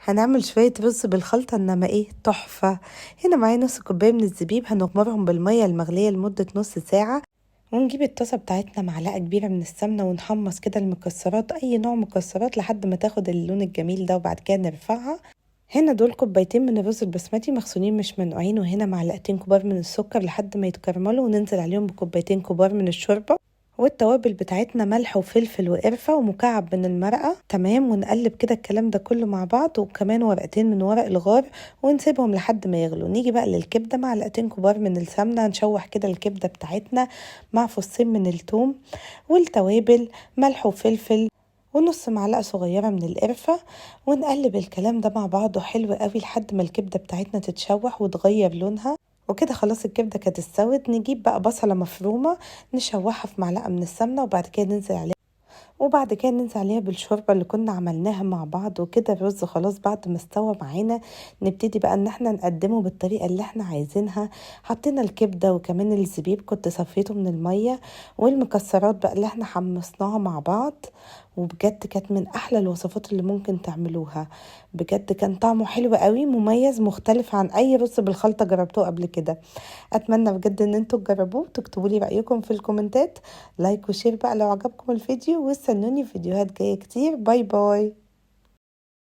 هنعمل شوية رز بالخلطة انما ايه تحفة. هنا معايا نص كوباية من الزبيب، هنغمرهم بالمية المغلية لمدة نص ساعة، ونجيب الطاسة بتاعتنا معلقة كبيرة من السمنة ونحمص كده المكسرات، اي نوع مكسرات لحد ما تاخد اللون الجميل ده، وبعد كده نرفعها. هنا دول كوبايتين من الرز البسمتي مغسولين مش منقوعين، وهنا معلقتين كبار من السكر لحد ما يتكرملوا، وننزل عليهم بكوبايتين كبار من الشوربة، والتوابل بتاعتنا ملح وفلفل وقرفة ومكعب من المرقة. تمام، ونقلب كده الكلام ده كله مع بعض، وكمان ورقتين من ورق الغار، ونسيبهم لحد ما يغلوا. نيجي بقى للكبدة، معلقتين كبار من السمنة، نشوح كده الكبدة بتاعتنا مع فصين من الثوم، والتوابل ملح وفلفل ونص معلقة صغيرة من القرفة، ونقلب الكلام ده مع بعضه حلو قوي لحد ما الكبدة بتاعتنا تتشوح وتغير لونها. وكده خلاص الكبدة كانت استوت. نجيب بقى بصلة مفرومة نشوحها في معلقة من السمنة، وبعد كده ننزل عليها بالشوربة اللي كنا عملناها مع بعض. وكده الرز خلاص بعد ما استوى معانا، نبتدي بقى ان احنا نقدمه بالطريقة اللي احنا عايزينها. حطينا الكبدة وكمان الزبيب كنت صفيته من المية، والمكسرات بقى اللي احنا حمصناها مع بعض، وبجد كانت من احلى الوصفات اللي ممكن تعملوها. بجد كان طعمه حلو قوي، مميز، مختلف عن اي رز بالخلطة جربتوه قبل كده. اتمنى بجد ان انتوا تجربوه، تكتبوا لي رايكم في الكومنتات. لايك وشير بقى لو عجبكم الفيديو، واستنوني في فيديوهات جايه كتير. باي باي.